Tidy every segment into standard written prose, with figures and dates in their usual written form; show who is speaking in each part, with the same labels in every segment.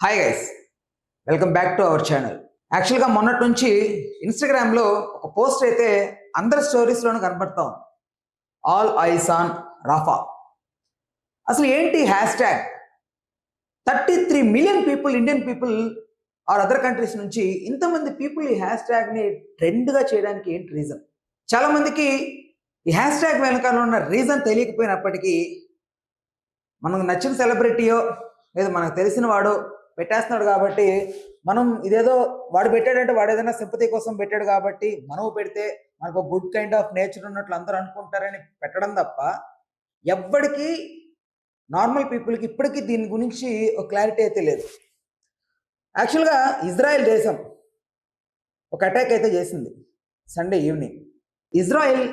Speaker 1: Hi guys, welcome back to our channel. యాక్చువల్గా మొన్నటి నుంచి ఇన్స్టాగ్రామ్లో ఒక పోస్ట్ అయితే అందరి స్టోరీస్లోనూ కనపడతాం. All eyes on Rafah. అసలు ఏంటి hashtag? 33 million people, Indian people or other countries నుంచి ఇంతమంది పీపుల్ ఈ హ్యాష్ ట్యాగ్ని ట్రెండ్గా చేయడానికి ఏంటి రీజన్? చాలామందికి ఈ హ్యాష్ ట్యాగ్ వెనకాల ఉన్న రీజన్ తెలియకపోయినప్పటికీ మనకు నచ్చిన సెలబ్రిటీయో లేదా మనకు తెలిసిన వాడో పెట్టేస్తున్నాడు కాబట్టి మనం ఇదేదో వాడు పెట్టాడంటే వాడు ఏదైనా సింపతి కోసం పెట్టాడు కాబట్టి మనం పెడితే మనకు గుడ్ కైండ్ ఆఫ్ నేచర్ ఉన్నట్లు అందరూ అనుకుంటారని పెట్టడం తప్ప ఎవ్వడికి నార్మల్ పీపుల్కి ఇప్పటికీ దీని గురించి ఒక క్లారిటీ అయితే లేదు. యాక్చువల్గా ఇజ్రాయెల్ దేశం ఒక అటాక్ అయితే చేసింది సండే ఈవినింగ్. ఇజ్రాయెల్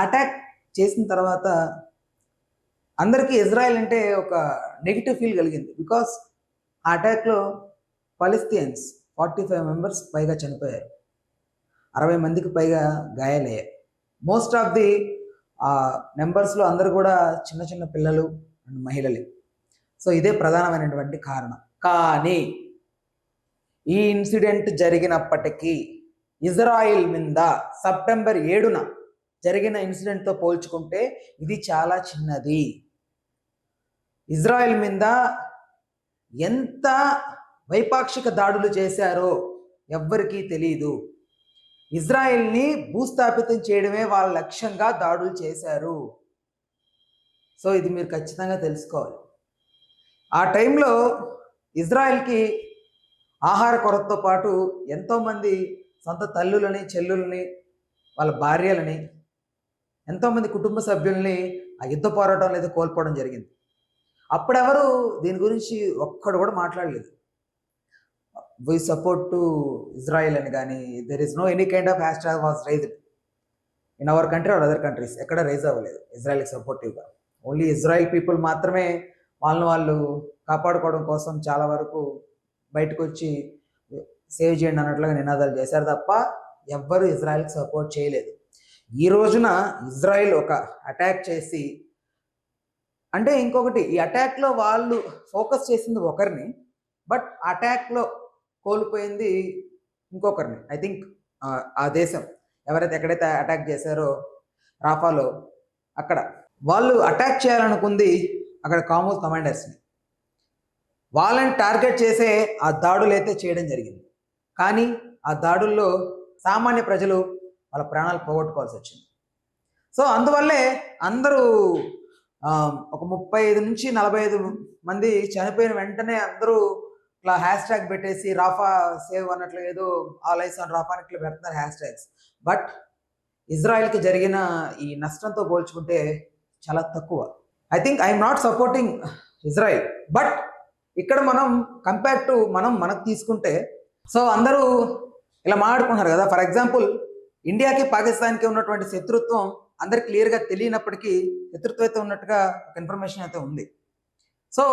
Speaker 1: అటాక్ చేసిన తర్వాత అందరికీ ఇజ్రాయెల్ అంటే ఒక నెగిటివ్ ఫీల్ కలిగింది. బికాస్ ఆ అటాక్లో పాలస్తీన్స్ 45 మెంబర్స్ పైగా చనిపోయారు, 60 మందికి పైగా గాయాలయ్యాయి. మోస్ట్ ఆఫ్ ది నెంబర్స్లో అందరూ కూడా చిన్న చిన్న పిల్లలు అండ్ మహిళలే. సో ఇదే ప్రధానమైనటువంటి కారణం. కానీ ఈ ఇన్సిడెంట్ జరిగినప్పటికీ ఇజ్రాయిల్ మీద సెప్టెంబర్ 7న జరిగిన ఇన్సిడెంట్తో పోల్చుకుంటే ఇది చాలా చిన్నది. ఇజ్రాయెల్ మీద ఎంత వైపాక్షిక దాడులు చేశారో ఎవ్వరికీ తెలియదు. ఇజ్రాయెల్ని భూస్థాపితం చేయడమే వాళ్ళ లక్ష్యంగా దాడులు చేశారు. సో ఇది మీరు ఖచ్చితంగా తెలుసుకోవాలి. ఆ టైంలో ఇజ్రాయెల్కి ఆహార కొరతతో పాటు ఎంతోమంది సొంత తల్లులని, చెల్లులని, వాళ్ళ భార్యలని, ఎంతోమంది కుటుంబ సభ్యుల్ని ఆ యుద్ధ పోరాటం లేదా కోల్పోవడం జరిగింది. అప్పుడెవరు దీని గురించి ఒక్కడు కూడా మాట్లాడలేదు. వి సపోర్ట్ టు ఇజ్రాయెల్ అని కానీ there is no any kind of hashtag was raised in our country or other countries. ఎక్కడ రైజ్ అవ్వలేదు ఇజ్రాయెల్కి సపోర్టివ్గా. ఓన్లీ ఇజ్రాయెల్ పీపుల్ మాత్రమే వాళ్ళని వాళ్ళు కాపాడుకోవడం కోసం చాలా వరకు బయటకు వచ్చి సేవ్ చేయండి అన్నట్లుగా నినాదాలు చేశారు తప్ప ఎవ్వరు ఇజ్రాయెల్కి సపోర్ట్ చేయలేదు. ఈ రోజున ఇజ్రాయెల్ ఒక అటాక్ చేసి, అంటే ఇంకొకటి, ఈ అటాక్లో వాళ్ళు ఫోకస్ చేసింది ఒకరిని, బట్ అటాక్లో కోల్పోయింది ఇంకొకరిని. ఐ థింక్ ఆ దేశం ఎక్కడైతే అటాక్ చేశారో రాఫాలో, అక్కడ వాళ్ళు అటాక్ చేయాలనుకుంది అక్కడ కామోస్ కమాండర్స్ని. వాళ్ళని టార్గెట్ చేసే ఆ దాడులు అయితే చేయడం జరిగింది. కానీ ఆ దాడుల్లో సామాన్య ప్రజలు వాళ్ళ ప్రాణాలు పోగొట్టుకోవాల్సి వచ్చింది. సో అందువల్లే అందరూ ఒక 35 నుంచి 45 మంది చనిపోయిన వెంటనే అందరూ ఇట్లా హ్యాష్ ట్యాగ్ పెట్టేసి రాఫా సేవ్ అన్నట్లు ఏదో ఆల్ ఐస్ ఆన్ రాఫా అన్నట్లు పెడుతున్నారు హ్యాష్ ట్యాగ్స్. బట్ ఇజ్రాయెల్కి జరిగిన ఈ నష్టంతో పోల్చుకుంటే చాలా తక్కువ. I think I'm not supporting Israel, but ఇక్కడ మనం కంపేర్ టు మనకు తీసుకుంటే, సో అందరూ ఇలా మాట్లాడుకుంటున్నారు కదా. ఫర్ ఎగ్జాంపుల్ ఇండియాకి పాకిస్తాన్కి ఉన్నటువంటి శత్రుత్వం అందరికి క్లియర్గా తెలియనప్పటికీ శత్రుత్వం అయితే ఉన్నట్టుగా ఒక ఇన్ఫర్మేషన్ అయితే ఉంది. సో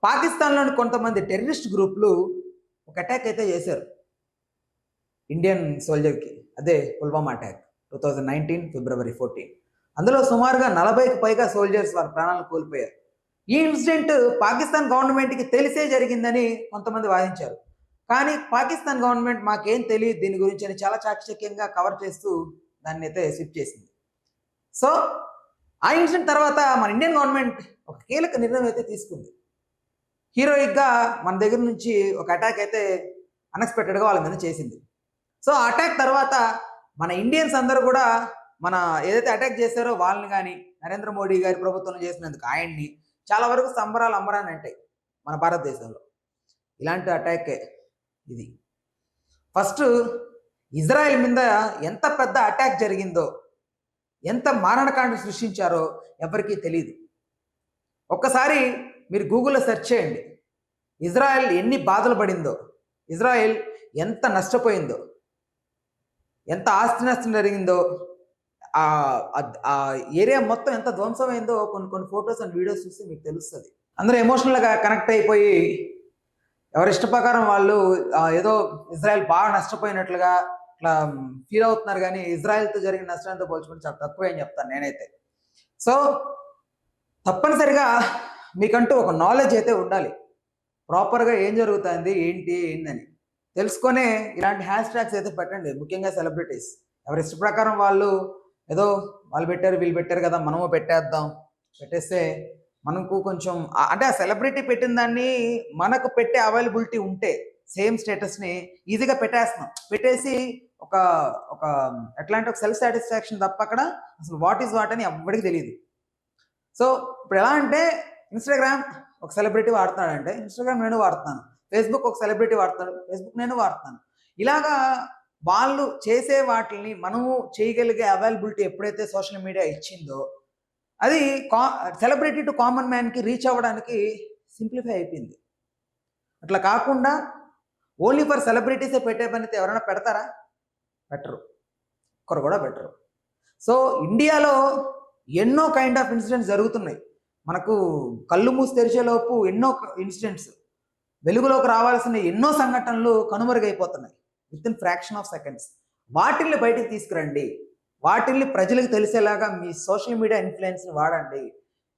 Speaker 1: పాకిస్తాన్లోని కొంతమంది టెర్రరిస్ట్ గ్రూపులు ఒక అటాక్ అయితే చేశారు ఇండియన్ సోల్జర్కి. అదే పుల్వామా అటాక్ 2019 ఫిబ్రవరి 14. అందులో సుమారుగా 40కి పైగా సోల్జర్స్ వారి ప్రాణాలు కోల్పోయారు. ఈ ఇన్సిడెంట్ పాకిస్తాన్ గవర్నమెంట్కి తెలిసే జరిగిందని కొంతమంది వాదించారు. కానీ పాకిస్తాన్ గవర్నమెంట్ మాకేం తెలియదు దీని గురించి అని చాలా చాకచక్యంగా కవర్ చేస్తూ దాన్ని అయితే స్విప్ చేసింది. సో ఆ ఇన్సిడెంట్ తర్వాత మన ఇండియన్ గవర్నమెంట్ ఒక కీలక నిర్ణయం అయితే తీసుకుంది. హీరోయిక్గా మన దగ్గర నుంచి ఒక అటాక్ అయితే అన్ఎక్స్పెక్టెడ్గా వాళ్ళ మీద చేసింది. సో ఆ అటాక్ తర్వాత మన ఇండియన్స్ అందరూ కూడా మన ఏదైతే అటాక్ చేశారో వాళ్ళని కానీ, నరేంద్ర మోడీ గారి ప్రభుత్వం చేసినందుకు ఆయన్ని చాలా వరకు సంబరాలు అంబరాన్ని అంటాయి మన భారతదేశంలో. ఇలాంటి అటాకే ఇది. ఫస్ట్ ఇజ్రాయెల్ మీద ఎంత పెద్ద అటాక్ జరిగిందో, ఎంత మారణకాండ సృష్టించారో ఎవరికీ తెలియదు. ఒక్కసారి మీరు గూగుల్లో సెర్చ్ చేయండి, ఇజ్రాయెల్ ఎన్ని బాధలు పడిందో, ఇజ్రాయెల్ ఎంత నష్టపోయిందో, ఎంత ఆస్తి నష్టం జరిగిందో, ఆ ఏరియా మొత్తం ఎంత ధ్వంసమైందో కొన్ని ఫొటోస్ అండ్ వీడియోస్ చూసి మీకు తెలుస్తుంది. అందరూ ఎమోషనల్గా కనెక్ట్ అయిపోయి ఎవరి ఇష్ట ప్రకారం వాళ్ళు ఏదో ఇజ్రాయెల్ బాగా నష్టపోయినట్లుగా ఇట్లా ఫీల్ అవుతున్నారు. కానీ ఇజ్రాయెల్తో జరిగిన నష్టంతో పోల్చుకుంటే చాలా తక్కువ అని చెప్తాను నేనైతే. సో తప్పనిసరిగా మీకంటూ ఒక నాలెడ్జ్ అయితే ఉండాలి. ప్రాపర్గా ఏం జరుగుతుంది ఏందని తెలుసుకొనే ఇలాంటి హ్యాష్ ట్యాగ్స్ అయితే పెట్టండి. ముఖ్యంగా సెలబ్రిటీస్ ఎవరి ఇష్ట ప్రకారం వాళ్ళు ఏదో వాళ్ళు పెట్టారు వీళ్ళు పెట్టారు కదా మనము పెట్టేద్దాం, పెట్టేస్తే మనకు కొంచెం అంటే ఆ సెలబ్రిటీ పెట్టిన దాన్ని మనకు పెట్టే అవైలబిలిటీ ఉంటే సేమ్ స్టేటస్ని ఈజీగా పెట్టేసి ఒక ఒక ఎట్లా అంటే ఒక సెల్ఫ్ సాటిస్ఫాక్షన్ తప్ప అక్కడ అసలు వాట్ ఈజ్ వాట్ అని ఎవ్వడికి తెలియదు. సో ఇప్పుడు ఎలా అంటే ఇన్స్టాగ్రామ్ ఒక సెలబ్రిటీ వాడుతున్నాడంటే ఇన్స్టాగ్రామ్ నేను వాడుతున్నాను, ఫేస్బుక్ ఒక సెలబ్రిటీ వాడుతాడు, ఫేస్బుక్ నేను వాడుతున్నాను. ఇలాగా వాళ్ళు చేసే వాటిని మనము చేయగలిగే అవైలబిలిటీ ఎప్పుడైతే సోషల్ మీడియా ఇచ్చిందో అది సెలబ్రిటీ టు కామన్ మ్యాన్కి రీచ్ అవ్వడానికి సింప్లిఫై అయిపోయింది. అట్లా కాకుండా ఓన్లీ ఫర్ సెలబ్రిటీసే పెట్టే పనితే ఎవరైనా పెడతారా? పెట్టరు, ఒక్కరు కూడా పెట్టరు. సో ఇండియాలో ఎన్నో కైండ్ ఆఫ్ ఇన్సిడెంట్స్ జరుగుతున్నాయి. మనకు కళ్ళు మూసి తెరిచేలోపు ఎన్నో ఇన్సిడెంట్స్, వెలుగులోకి రావాల్సిన ఎన్నో సంఘటనలు కనుమరుగైపోతున్నాయి within fraction of seconds. వాటిల్ని బయటికి తీసుకురండి, వాటిల్ని ప్రజలకు తెలిసేలాగా మీ సోషల్ మీడియా ఇన్ఫ్లుయెన్స్ని వాడండి.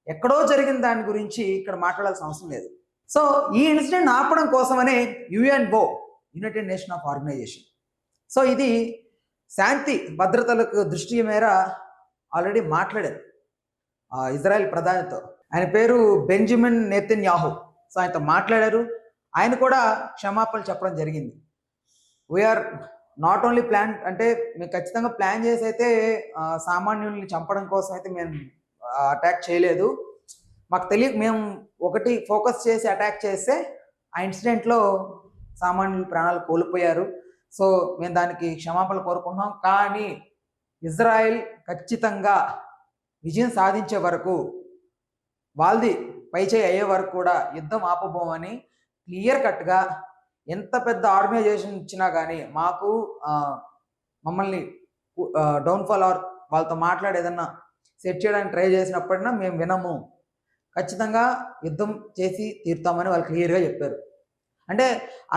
Speaker 1: ఎక్కడో జరిగిన దాని గురించి ఇక్కడ మాట్లాడాల్సిన అవసరం లేదు. సో ఈ ఇన్సిడెంట్ ఆపడం కోసమనే UNO, united nation of organization, so ఇది శాంతి భద్రతలకు దృష్టి మేర ఆల్రెడీ మాట్లాడారు ఇజ్రాయెల్ ప్రధానితో. ఆయన పేరు బెంజమిన్ నెతన్యాహు. సో ఆయనతో మాట్లాడారు, ఆయన కూడా క్షమాపణలు చెప్పడం జరిగింది. వీఆర్ నాట్ ఓన్లీ ప్లాన్ అంటే మేము ఖచ్చితంగా ప్లాన్ చేసి అయితే సామాన్యుల్ని చంపడం కోసం అయితే మేము అటాక్ చేయలేదు. మాకు మేము ఒకటి ఫోకస్ చేసి అటాక్ చేస్తే ఆ ఇన్సిడెంట్లో సామాన్యుల ప్రాణాలు కోల్పోయారు. సో మేము దానికి క్షమాపణలు కోరుకుంటున్నాం. కానీ ఇజ్రాయెల్ ఖచ్చితంగా విజయం సాధించే వరకు, వాళ్ళది పైచేయి అయ్యే వరకు కూడా యుద్ధం ఆపబోమని క్లియర్ కట్గా ఎంత పెద్ద ఆర్గనైజేషన్ ఇచ్చినా కానీ మాకు మమ్మల్ని డౌన్ఫాల్ ఆర్ వాళ్ళతో మాట్లాడి ఏదన్నా సెట్ చేయడానికి ట్రై చేసినప్పుడైనా మేము వినము, ఖచ్చితంగా యుద్ధం చేసి తీరుతామని వాళ్ళు క్లియర్గా చెప్పారు. అంటే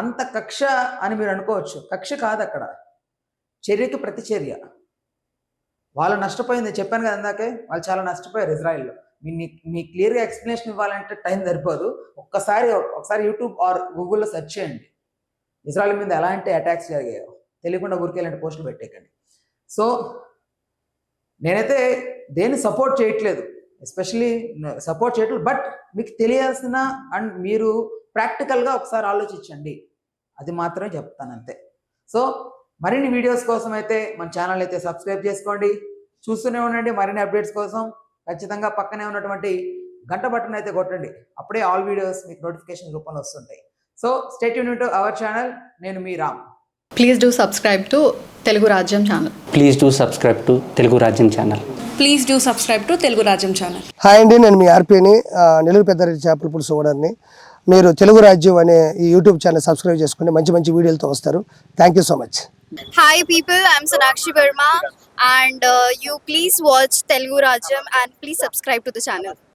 Speaker 1: అంత కక్ష అని మీరు అనుకోవచ్చు, కక్ష కాదు అక్కడ, చర్యకి ప్రతిచర్య. వాళ్ళు నష్టపోయింది చెప్పాను కదా ఇందాకే, వాళ్ళు చాలా నష్టపోయారు ఇజ్రాయెల్లో. మీ క్లియర్గా ఎక్స్ప్లెనేషన్ ఇవ్వాలంటే టైం సరిపోదు. ఒకసారి యూట్యూబ్ ఆర్ గూగుల్లో సెర్చ్ చేయండి ఇజ్రాయెల్ మీద ఎలాంటి అటాక్స్ జరిగాయో, తెలియకుండా ఊరికి ఇలాంటి పోస్టులు పెట్టేకండి. సో నేనైతే దేన్ని సపోర్ట్ చేయట్లేదు, ఎస్పెషలీ సపోర్ట్ చేయట్లేదు, బట్ మీకు తెలియాల్సిన అండ్ మీరు ప్రాక్టికల్గా ఒకసారి ఆలోచించండి, అది మాత్రమే చెప్తాను అంతే. సో మరిన్ని వీడియోస్ కోసం అయితే మన ఛానల్ అయితే సబ్స్క్రైబ్ చేసుకోండి, చూస్తూనే ఉండండి. మరిన్ని అప్డేట్స్ కోసం ఖచ్చితంగా పక్కనే ఉన్నటువంటి గంట బటన్ అయితే కొట్టండి, అప్పుడే ఆల్ వీడియోస్ మీకు నోటిఫికేషన్ రూపంలో వస్తుంటాయి. So stay tuned to our channel. నేను మీ Ram.
Speaker 2: Please do subscribe to Telugu Rajyam channel.
Speaker 3: Please do subscribe to Telugu Rajyam channel.
Speaker 4: Please do subscribe to Telugu Rajyam channel.
Speaker 5: Hi అండి, నేను మీ ఆర్పీని, నెల్లూరు పెద్దారెడ్డి చేపల పులుసు ఓనర్ని. మీరు తెలుగు రాజ్యం అనే ఈ యూట్యూబ్ ఛానల్ సబ్స్క్రైబ్ చేసుకుని మంచి వీడియోలతో వస్తారు. Thank you so much.
Speaker 6: Hi people, I'm Sonakshi Verma and you please watch Telugu Rajyam and please subscribe to the channel.